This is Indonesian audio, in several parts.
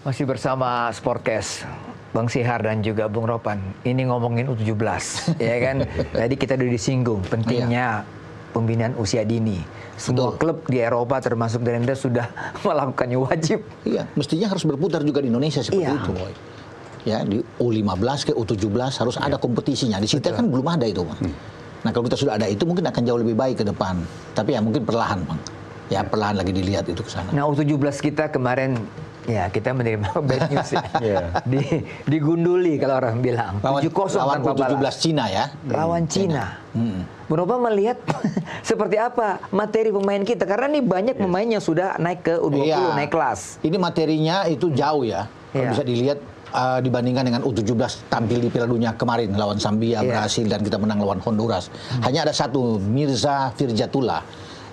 Masih bersama Sportcast, Bang Sihar dan juga Bung Ropan. Ini ngomongin U17, ya kan? Tadi kita udah disinggung pentingnya pembinaan usia dini. Semua klub di Eropa termasuk Derenda sudah melakukannya wajib. Iya, mestinya harus berputar juga di Indonesia seperti itu, Boy. Ya, di U15 ke U17 harus ada kompetisinya. Di situ kan belum ada itu, Bang. Nah, kalau kita sudah ada itu mungkin akan jauh lebih baik ke depan. Tapi ya mungkin perlahan, Bang. Ya, perlahan lagi dilihat itu ke sana. Nah, U17 kita kemarin ya kita menerima bad news ya. Digunduli kalau orang bilang. 7-0 lawan U17 Cina ya. Lawan Cina. Bung Ropa melihat seperti apa materi pemain kita karena nih banyak pemain yang sudah naik ke U20, naik kelas. Ini materinya itu jauh ya. Kalau bisa dilihat dibandingkan dengan U17 tampil di Piala Dunia kemarin lawan Zambia, Brasil, dan kita menang lawan Honduras. Hanya ada satu, Mirza Firjatullah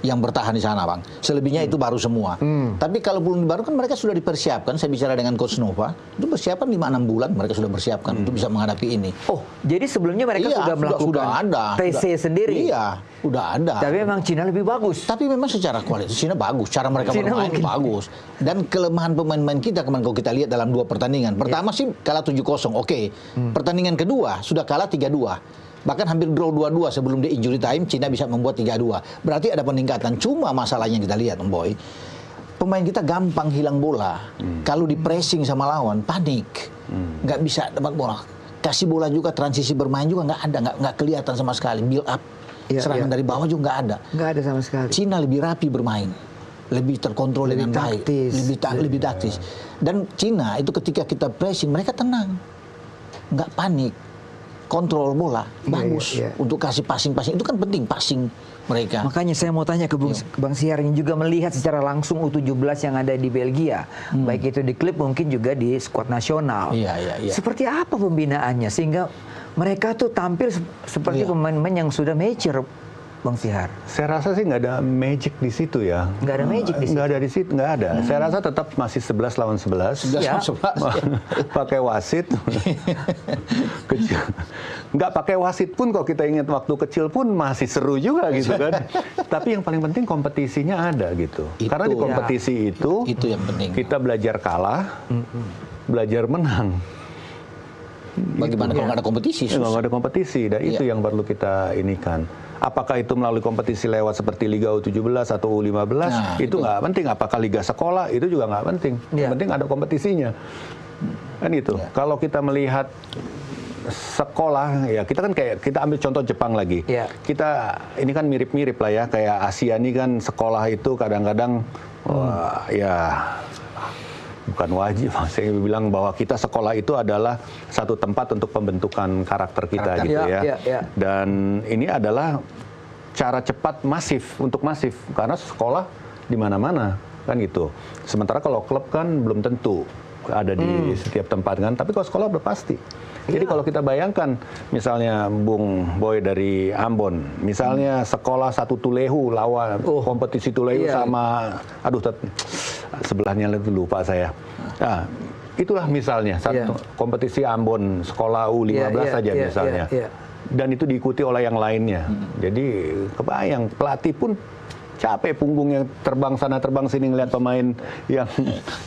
yang bertahan di sana, Bang. Selebihnya itu baru semua. Tapi kalau belum baru kan mereka sudah dipersiapkan. Saya bicara dengan Coach Nova, itu persiapan 5-6 bulan mereka sudah bersiapkan untuk bisa menghadapi ini. Oh, jadi sebelumnya mereka sudah melakukan TC sendiri? Iya, udah ada. Tapi memang Cina lebih bagus. Tapi memang secara kualitas Cina bagus, cara mereka bermain bagus. Dan kelemahan pemain-pemain kita kemarin kalau kita lihat dalam 2 pertandingan. Pertama sih kalah 7-0, oke. Pertandingan kedua sudah kalah 3-2. Bahkan hampir draw 2-2 sebelum di injury time, Cina bisa membuat 3-2. Berarti ada peningkatan. Cuma masalahnya kita lihat, Boy, pemain kita gampang hilang bola. Kalau di pressing sama lawan, panik. Nggak bisa dapat bola. Kasih bola juga, transisi bermain juga nggak ada. Nggak kelihatan sama sekali. Build up, serangan dari bawah juga nggak ada. Nggak ada sama sekali. Cina lebih rapi bermain. Lebih terkontrol dengan baik. Lebih taktis. Dan Cina itu ketika kita pressing, mereka tenang. Nggak panik. Kontrol bola bagus untuk kasih passing itu kan penting passing mereka. Makanya saya mau tanya ke Bang Sihar yang juga melihat secara langsung U17 yang ada di Belgia, baik itu di klub mungkin juga di skuad nasional. Seperti apa pembinaannya sehingga mereka tuh tampil seperti pemain-pemain yang sudah mature, Bang Sihar? Saya rasa sih nggak ada magic di situ ya. Nggak ada magic di situ? Nggak ada di situ, nggak ada. Saya rasa tetap masih 11 lawan 11. 11 lawan 11. Pakai wasit. Kecil. Nggak pakai wasit pun kalau kita ingat waktu kecil pun masih seru juga gitu kan. Tapi yang paling penting kompetisinya ada gitu. Karena di kompetisi itu yang penting. Kita belajar kalah, belajar menang. Bagaimana kalau nggak ada kompetisi? Nggak ada kompetisi, dan itu yang perlu kita inikan. Apakah itu melalui kompetisi lewat seperti Liga U17 atau U15, itu nggak penting. Apakah Liga Sekolah, itu juga nggak penting. Yang penting ada kompetisinya. Kan itu. Kalau kita melihat sekolah, ya kita kan kayak, kita ambil contoh Jepang lagi. Kita, ini kan mirip-mirip lah ya, kayak Asia ini kan sekolah itu kadang-kadang, bukan wajib, saya bilang bahwa kita sekolah itu adalah satu tempat untuk pembentukan karakter kita gitu ya. Dan ini adalah cara cepat masif, karena sekolah di mana-mana kan gitu. Sementara kalau klub kan belum tentu ada di setiap tempat kan, tapi kalau sekolah udah pasti. Jadi kalau kita bayangkan misalnya Bung Boy dari Ambon, misalnya sekolah satu Tulehu lawan kompetisi Tulehu sama, sebelahnya lupa saya. Nah, itulah misalnya satu kompetisi Ambon sekolah U15 saja misalnya. Dan itu diikuti oleh yang lainnya. Jadi kebayang pelatih pun capek punggungnya terbang sana terbang sini ngeliat pemain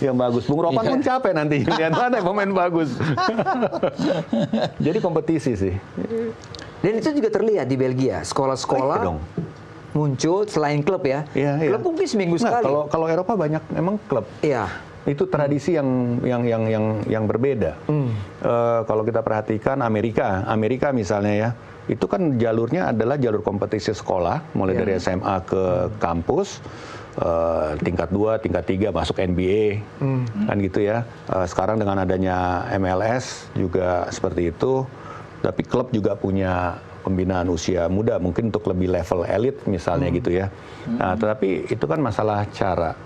yang bagus. Bung Ropan pun capek nanti lihat mana pemain bagus. Jadi kompetisi sih. Dan itu juga terlihat di Belgia, sekolah-sekolah muncul selain klub ya. Klub mungkin seminggu sekali. Kalau Eropa banyak memang klub. Itu tradisi yang berbeda. Kalau kita perhatikan Amerika misalnya ya, itu kan jalurnya adalah jalur kompetisi sekolah, mulai dari SMA ke kampus, tingkat 2, tingkat 3 masuk NBA, kan gitu ya. Sekarang dengan adanya MLS juga seperti itu, tapi klub juga punya pembinaan usia muda, mungkin untuk lebih level elit misalnya gitu ya. Nah, tetapi itu kan masalah cara.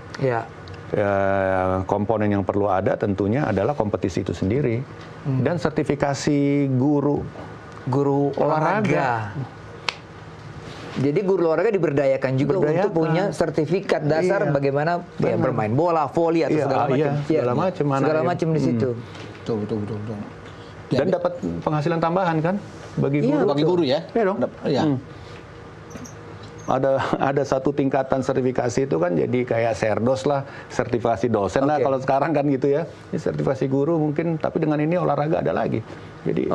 Komponen yang perlu ada tentunya adalah kompetisi itu sendiri dan sertifikasi guru olahraga. Jadi guru olahraga diberdayakan juga untuk punya sertifikat dasar bagaimana bermain bola, voli atau segala macam di situ. Betul. Dan dapat penghasilan tambahan kan bagi guru. Bagi guru ya. Iya dong. ada satu tingkatan sertifikasi itu kan jadi kayak serdos lah, sertifikasi dosen lah kalau sekarang kan gitu ya. Ini sertifikasi guru mungkin, tapi dengan ini olahraga ada lagi. Jadi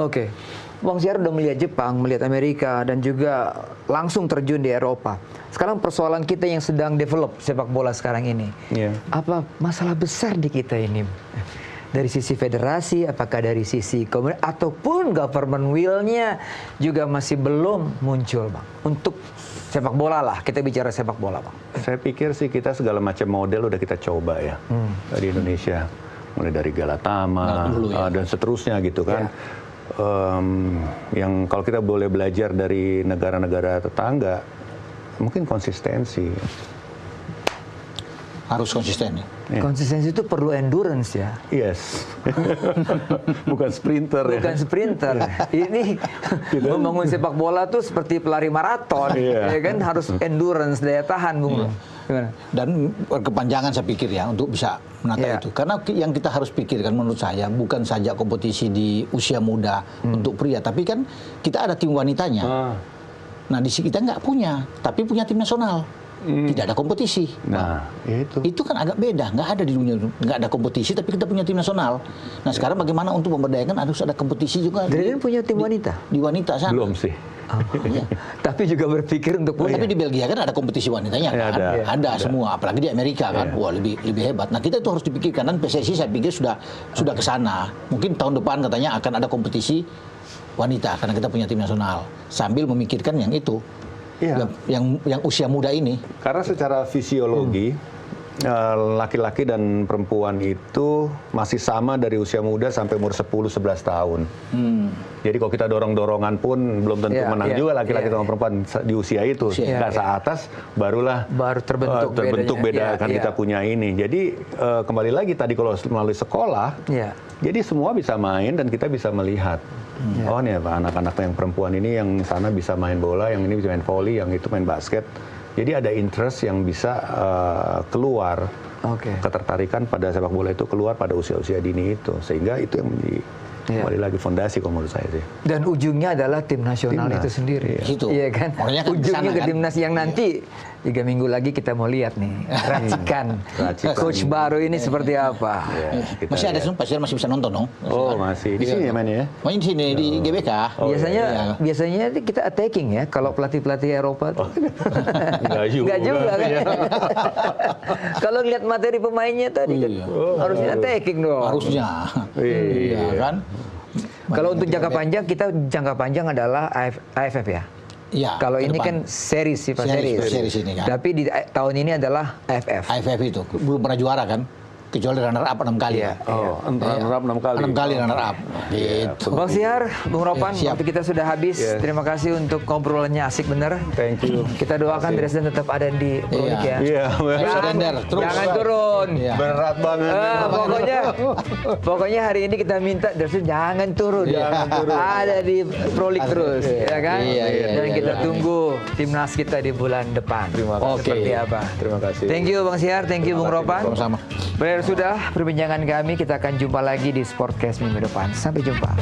Bang Syar udah melihat Jepang, melihat Amerika, dan juga langsung terjun di Eropa. Sekarang persoalan kita yang sedang develop sepak bola sekarang ini, apa masalah besar di kita ini? Dari sisi federasi, apakah dari sisi komunitas, ataupun government will-nya juga masih belum muncul, Bang, untuk sepak bola lah, kita bicara sepak bola, Bang. Saya pikir sih kita segala macam model udah kita coba ya di Indonesia, mulai dari Galatama dan seterusnya gitu kan. Yang kalau kita boleh belajar dari negara-negara tetangga, mungkin konsistensi. Harus konsisten ya. Konsistensi itu perlu endurance ya. Yes. Bukan sprinter. Bukan sprinter. Ini membangun sepak bola tuh seperti pelari maraton, ya kan, harus endurance, daya tahan, Bung. Gimana? Dan berkepanjangan saya pikir ya untuk bisa menata itu. Karena yang kita harus pikirkan menurut saya bukan saja kompetisi di usia muda untuk pria, tapi kan kita ada tim wanitanya. Nah di sini kita nggak punya, tapi punya tim nasional. Tidak ada kompetisi. Nah, itu kan agak beda. Nggak ada di dunia, nggak ada kompetisi, tapi kita punya tim nasional. Nah, sekarang bagaimana untuk memberdayakan harus ada kompetisi juga. Gradient punya tim wanita? Di wanita sana. Belum sih. Tapi juga berpikir untuk punya. Tapi di Belgia kan ada kompetisi wanitanya kan? Ada semua. Apalagi di Amerika kan, wah lebih hebat. Nah, kita itu harus dipikirkan. Dan PSSI saya pikir sudah ke sana. Mungkin tahun depan katanya akan ada kompetisi wanita karena kita punya tim nasional. Sambil memikirkan yang itu. Yang usia muda ini. Karena secara fisiologi laki-laki dan perempuan itu masih sama dari usia muda sampai umur 10-11 tahun. Jadi kalau kita dorong-dorongan pun belum tentu menang juga laki-laki sama perempuan di usia itu. Nah, atas baru terbentuk beda kan kita punya ini. Jadi kembali lagi tadi kalau melalui sekolah, jadi semua bisa main dan kita bisa melihat. Oh nih anak-anak yang perempuan ini yang sana bisa main bola, yang ini bisa main volley, yang itu main basket. Jadi ada interest yang bisa keluar, ketertarikan pada sepak bola itu keluar pada usia-usia dini itu, sehingga itu yang menjadi kembali lagi fondasi kalau menurut saya sih. Dan ujungnya adalah tim nasional itu sendiri. Iya kan? Ujungnya ke timnas yang nanti 3 minggu lagi kita mau lihat nih racikan coach baru ini seperti apa. Masih ada pasti masih bisa nonton dong. Oh masih di sini ya mainnya? Main di sini di GBK. Biasanya kita attacking ya kalau pelatih Eropa tuh. Enggak juga kan. Kalau lihat materi pemainnya tadi kan harusnya attacking dong. Harusnya. Iya kan. Kalau untuk jangka panjang adalah AFF ya. Ya, kalau ini kan series series ini kan. Tapi di tahun ini adalah AFF. AFF itu belum pernah juara kan? Kecuali runner up 6 kali. Runner up 6 kali. 6 kali runner up. Gitu. Bang Syar, Bung Ropan, waktu kita sudah habis. Terima kasih untuk ngobrolannya, asik bener. Thank you. Kita doakan Dresden tetap ada di Prolik ya. Jangan turun. Berat banget. Pokoknya hari ini kita minta Dresden jangan turun. Ada di Prolik terus, ya kan? Dan kita tunggu timnas kita di bulan depan. Terima kasih. Seperti apa? Terima kasih. Thank you Bang Syar, thank you Bung Ropan. Sama-sama. Sudah perbincangan kami, kita akan jumpa lagi di Sportcast minggu depan. Sampai jumpa.